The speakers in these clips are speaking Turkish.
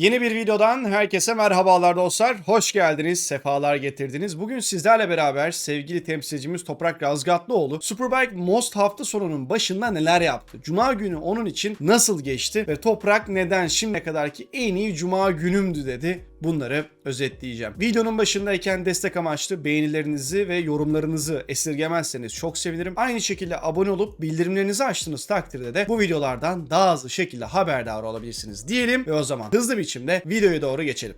Yeni bir videodan herkese merhabalar dostlar. Hoş geldiniz, sefalar getirdiniz. Bugün sizlerle beraber sevgili temsilcimiz Toprak Razgatlıoğlu Superbike Most hafta sonunun başında neler yaptı? Cuma günü onun için nasıl geçti? Ve Toprak neden şimdiye kadarki en iyi Cuma günümdü dedi? Bunları özetleyeceğim. Videonun başındayken destek amaçlı beğenilerinizi ve yorumlarınızı esirgemezseniz çok sevinirim. Aynı şekilde abone olup bildirimlerinizi açtığınız takdirde de bu videolardan daha hızlı şekilde haberdar olabilirsiniz diyelim ve o zaman hızlı bir biçimde videoya doğru geçelim.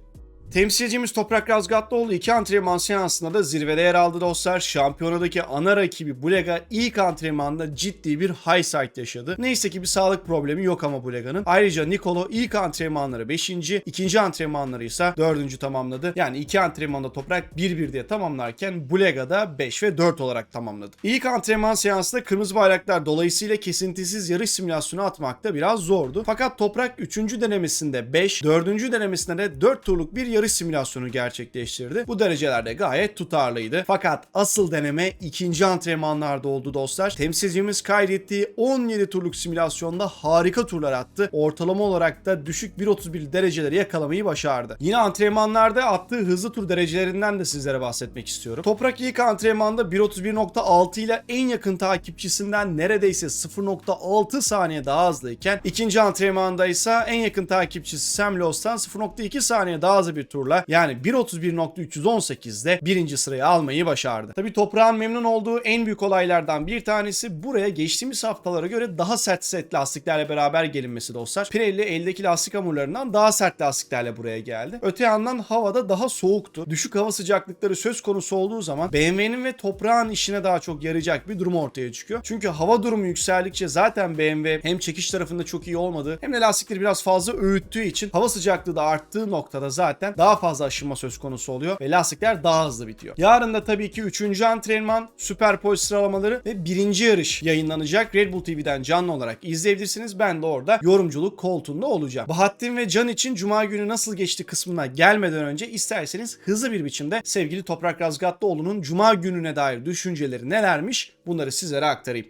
Temsilcimiz Toprak Razgatlıoğlu 2 antrenman seansında da zirvede yer aldı dostlar. Şampiyonadaki ana rakibi Bulega ilk antrenmanda ciddi bir high side yaşadı. Neyse ki bir sağlık problemi yok ama Bulega'nın. Ayrıca Nicolo ilk antrenmanları 5. ikinci antrenmanları ise 4. tamamladı. Yani 2 antrenmanda Toprak 1-1 diye tamamlarken Bulega da 5 ve 4 olarak tamamladı. İlk antrenman seansında kırmızı bayraklar dolayısıyla kesintisiz yarış simülasyonu atmakta biraz zordu. Fakat Toprak 3. denemesinde 5, 4. denemesinde de 4 turluk bir yarış simülasyonu gerçekleştirdi. Bu derecelerde gayet tutarlıydı. Fakat asıl deneme ikinci antrenmanlarda oldu dostlar. Temsilcimiz kaydettiği 17 turluk simülasyonda harika turlar attı. Ortalama olarak da düşük 1.31 dereceleri yakalamayı başardı. Yine antrenmanlarda attığı hızlı tur derecelerinden de sizlere bahsetmek istiyorum. Toprak ilk antrenmanda 1.31.6 ile en yakın takipçisinden neredeyse 0.6 saniye daha hızlıyken ikinci antrenmanda ise en yakın takipçisi Sam Lowes'tan 0.2 saniye daha hızlı bir turla yani 1.31.318'de birinci sırayı almayı başardı. Tabii Toprağın memnun olduğu en büyük olaylardan bir tanesi buraya geçtiğimiz haftalara göre daha sert set lastiklerle beraber gelinmesi dostlar. Pirelli eldeki lastik hamurlarından daha sert lastiklerle buraya geldi. Öte yandan havada daha soğuktu. Düşük hava sıcaklıkları söz konusu olduğu zaman BMW'nin ve Toprağın işine daha çok yarayacak bir durum ortaya çıkıyor. Çünkü hava durumu yükseldikçe zaten BMW hem çekiş tarafında çok iyi olmadı hem de lastikleri biraz fazla öğüttüğü için hava sıcaklığı da arttığı noktada zaten daha fazla aşınma söz konusu oluyor ve lastikler daha hızlı bitiyor. Yarın da tabii ki 3. antrenman, Superpole sıralamaları ve 1. yarış yayınlanacak. Red Bull TV'den canlı olarak izleyebilirsiniz. Ben de orada yorumculuk koltuğunda olacağım. Bahattin ve Can için Cuma günü nasıl geçti kısmına gelmeden önce isterseniz hızlı bir biçimde sevgili Toprak Razgatlıoğlu'nun Cuma gününe dair düşünceleri nelermiş bunları sizlere aktarayım.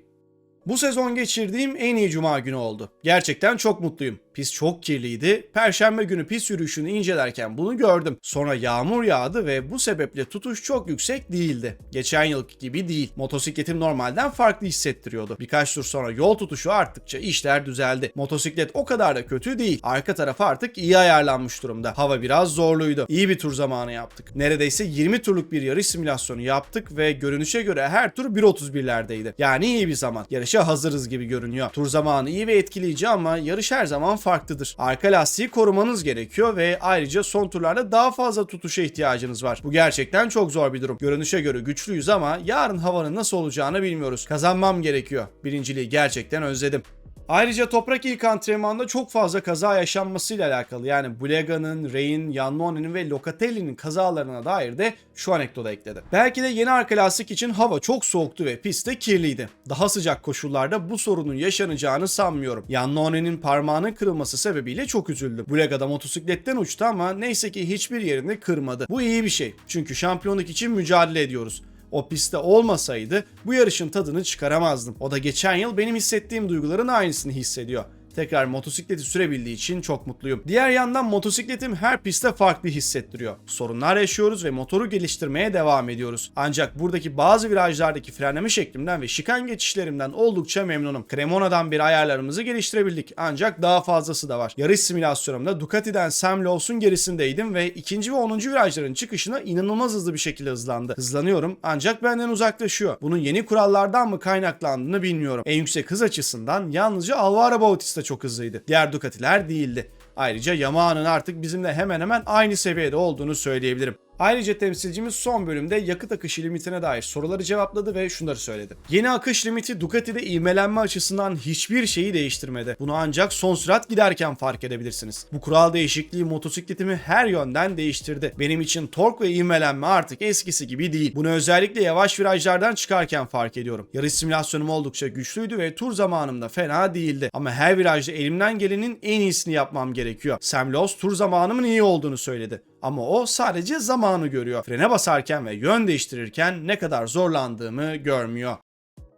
Bu sezon geçirdiğim en iyi Cuma günü oldu. Gerçekten çok mutluyum. Pist çok kirliydi. Perşembe günü pist yürüyüşünü incelerken bunu gördüm. Sonra yağmur yağdı ve bu sebeple tutuş çok yüksek değildi. Geçen yılki gibi değil. Motosikletim normalden farklı hissettiriyordu. Birkaç tur sonra yol tutuşu arttıkça işler düzeldi. Motosiklet o kadar da kötü değil. Arka tarafı artık iyi ayarlanmış durumda. Hava biraz zorluydu. İyi bir tur zamanı yaptık. Neredeyse 20 turluk bir yarış simülasyonu yaptık ve görünüşe göre her tur 1.31'lerdeydi. Yani iyi bir zaman. Yarışa hazırız gibi görünüyor. Tur zamanı iyi ve etkileyici ama yarış her zaman farklıdır. Arka lastiği korumanız gerekiyor ve ayrıca son turlarda daha fazla tutuşa ihtiyacınız var. Bu gerçekten çok zor bir durum. Görünüşe göre güçlüyüz ama yarın havanın nasıl olacağını bilmiyoruz. Kazanmam gerekiyor. Birinciliği gerçekten özledim. Ayrıca Toprak ilk antrenmanda çok fazla kaza yaşanmasıyla alakalı yani Bulega'nın, Rey'in, Iannone'nin ve Locatelli'nin kazalarına dair de şu anekdotu ekledi. Belki de yeni arka lastik için hava çok soğuktu ve pist de kirliydi. Daha sıcak koşullarda bu sorunun yaşanacağını sanmıyorum. Iannone'nin parmağının kırılması sebebiyle çok üzüldüm. Bulega'da motosikletten uçtu ama neyse ki hiçbir yerini kırmadı. Bu iyi bir şey çünkü şampiyonluk için mücadele ediyoruz. O pistte olmasaydı bu yarışın tadını çıkaramazdım. O da geçen yıl benim hissettiğim duyguların aynısını hissediyor. Tekrar motosikleti sürebildiği için çok mutluyum. Diğer yandan motosikletim her pistte farklı hissettiriyor. Sorunlar yaşıyoruz ve motoru geliştirmeye devam ediyoruz. Ancak buradaki bazı virajlardaki frenleme şeklimden ve şikan geçişlerimden oldukça memnunum. Cremona'dan bir ayarlarımızı geliştirebildik ancak daha fazlası da var. Yarış simülasyonumda Ducati'den Sam Lowes'un gerisindeydim ve 2. ve 10. virajların çıkışına inanılmaz hızlı bir şekilde hızlandı. Hızlanıyorum ancak benden uzaklaşıyor. Bunun yeni kurallardan mı kaynaklandığını bilmiyorum. En yüksek hız açısından yalnızca Alvaro Bautista çok hızlıydı. Diğer Ducati'ler değildi. Ayrıca Yamaha'nın artık bizimle hemen hemen aynı seviyede olduğunu söyleyebilirim. Ayrıca temsilcimiz son bölümde yakıt akışı limitine dair soruları cevapladı ve şunları söyledi. Yeni akış limiti Ducati'de ivmelenme açısından hiçbir şeyi değiştirmedi. Bunu ancak son sürat giderken fark edebilirsiniz. Bu kural değişikliği motosikletimi her yönden değiştirdi. Benim için tork ve ivmelenme artık eskisi gibi değil. Bunu özellikle yavaş virajlardan çıkarken fark ediyorum. Yarış simülasyonum oldukça güçlüydü ve tur zamanım da fena değildi. Ama her virajda elimden gelenin en iyisini yapmam gerekiyor. Sam Lowe tur zamanımın iyi olduğunu söyledi. Ama o sadece zamanı görüyor. Frene basarken ve yön değiştirirken ne kadar zorlandığımı görmüyor.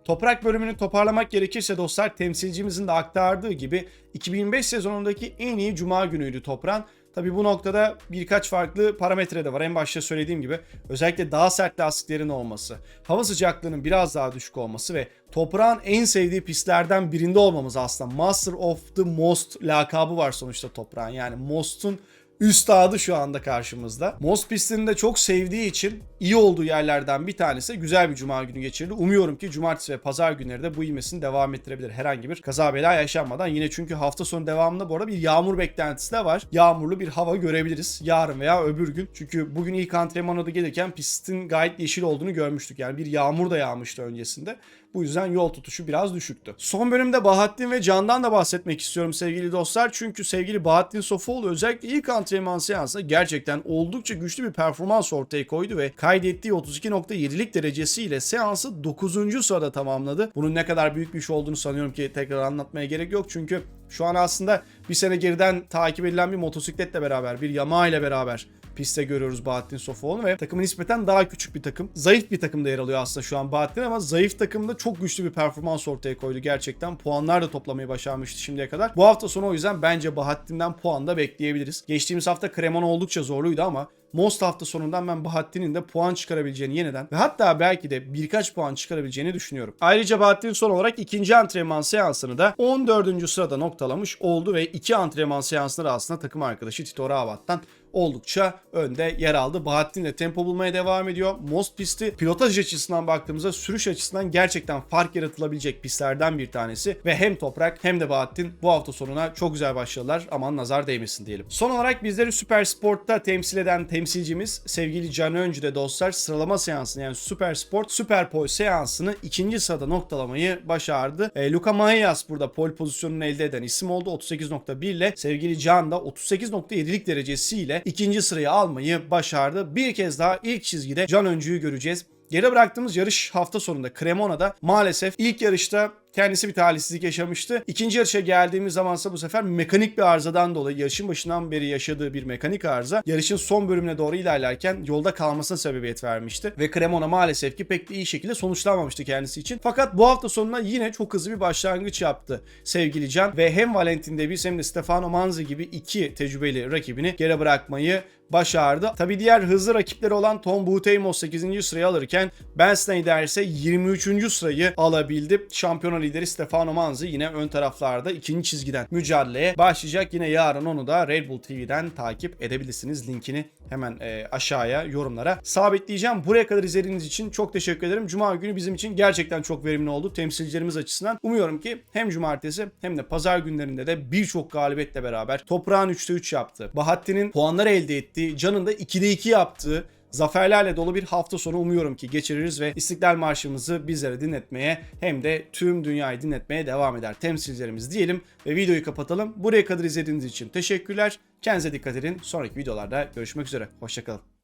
Toprak bölümünü toparlamak gerekirse dostlar temsilcimizin de aktardığı gibi 2005 sezonundaki en iyi Cuma günüydü Toprak Tabii bu noktada birkaç farklı parametre de var. En başta söylediğim gibi özellikle daha sert lastiklerin olması, hava sıcaklığının biraz daha düşük olması ve toprağın en sevdiği pistlerden birinde olmamız aslında. Master of the Most lakabı var sonuçta toprağın. Yani Most'un üstadı şu anda karşımızda. Most pistini de çok sevdiği için iyi olduğu yerlerden bir tanesi güzel bir cuma günü geçirdi. Umuyorum ki cumartesi ve pazar günleri de bu ivmesini devam ettirebilir. Herhangi bir kaza bela yaşanmadan. Yine çünkü hafta sonu devamında bu arada bir yağmur beklentisi de var. Yağmurlu bir hava görebiliriz yarın veya öbür gün. Çünkü bugün ilk antrenmana da gelirken pistin gayet yeşil olduğunu görmüştük. Yani bir yağmur da yağmıştı öncesinde. Bu yüzden yol tutuşu biraz düşüktü. Son bölümde Bahattin ve Can'dan da bahsetmek istiyorum sevgili dostlar. Çünkü sevgili Bahattin Sofuoğlu özellikle ilk antrenman seansında gerçekten oldukça güçlü bir performans ortaya koydu ve kaydettiği 32.7'lik derecesiyle seansı 9. sırada tamamladı. Bunun ne kadar büyük bir iş olduğunu sanıyorum ki tekrar anlatmaya gerek yok. Çünkü şu an aslında bir sene geriden takip edilen bir motosikletle beraber, bir Yamaha ile beraber pistte görüyoruz Bahattin Sofuoğlu'nu ve takımı nispeten daha küçük bir takım. Zayıf bir takımda yer alıyor aslında şu an Bahattin ama zayıf takımda çok güçlü bir performans ortaya koydu gerçekten. Puanlar da toplamayı başarmıştı şimdiye kadar. Bu hafta sonu o yüzden bence Bahattin'den puan da bekleyebiliriz. Geçtiğimiz hafta Cremona oldukça zorluydu ama Most hafta sonundan ben Bahattin'in de puan çıkarabileceğini yeniden ve hatta belki de birkaç puan çıkarabileceğini düşünüyorum. Ayrıca Bahattin son olarak ikinci antrenman seansını da 14. sırada noktalamış oldu ve iki antrenman seansında da aslında takım arkadaşı Tito Rabat'tan oldukça önde yer aldı. Bahattin de tempo bulmaya devam ediyor. Most pisti pilotaj açısından baktığımızda sürüş açısından gerçekten fark yaratılabilecek pistlerden bir tanesi ve hem Toprak hem de Bahattin bu hafta sonuna çok güzel başladılar. Aman nazar değmesin diyelim. Son olarak bizleri Süper Sport'ta temsil eden temsilcimiz sevgili Can Öncü de dostlar sıralama seansını yani Süper Sport Süper Pole seansını ikinci sırada noktalamayı başardı. Luca Mahias burada pole pozisyonunu elde eden isim oldu. 38.1 ile sevgili Can da 38.7'lik derecesiyle ikinci sırayı almayı başardı. Bir kez daha ilk çizgide Can Öncü'yü göreceğiz. Geride bıraktığımız yarış hafta sonunda Cremona'da maalesef ilk yarışta kendisi bir talihsizlik yaşamıştı. İkinci yarışa geldiğimiz zamansa bu sefer mekanik bir arızadan dolayı yarışın başından beri yaşadığı bir mekanik arıza yarışın son bölümüne doğru ilerlerken yolda kalmasına sebebiyet vermişti. Ve Cremona maalesef ki pek de iyi şekilde sonuçlanmamıştı kendisi için. Fakat bu hafta sonuna yine çok hızlı bir başlangıç yaptı sevgili Can ve hem Valentin Davis hem de Stefano Manzi gibi iki tecrübeli rakibini geri bırakmayı başardı. Tabi diğer hızlı rakipleri olan Tom Boutemos 8. sırayı alırken Ben Snyder ise 23. sırayı alabildi. Şampiyona lideri Stefano Manzi yine ön taraflarda ikinci çizgiden mücadeleye başlayacak. Yine yarın onu da Red Bull TV'den takip edebilirsiniz. Linkini hemen aşağıya yorumlara sabitleyeceğim. Buraya kadar izlediğiniz için çok teşekkür ederim. Cuma günü bizim için gerçekten çok verimli oldu temsilcilerimiz açısından. Umuyorum ki hem cumartesi hem de pazar günlerinde de birçok galibiyetle beraber Toprağın 3'te 3 yaptı. Bahattin'in puanları elde ettiği, Can'ın da 2'de 2 yaptığı zaferlerle dolu bir hafta sonu umuyorum ki geçiririz ve İstiklal Marşımızı bizlere dinletmeye hem de tüm dünyayı dinletmeye devam eder temsilcilerimiz diyelim ve videoyu kapatalım. Buraya kadar izlediğiniz için teşekkürler. Kendinize dikkat edin. Sonraki videolarda görüşmek üzere. Hoşça kalın.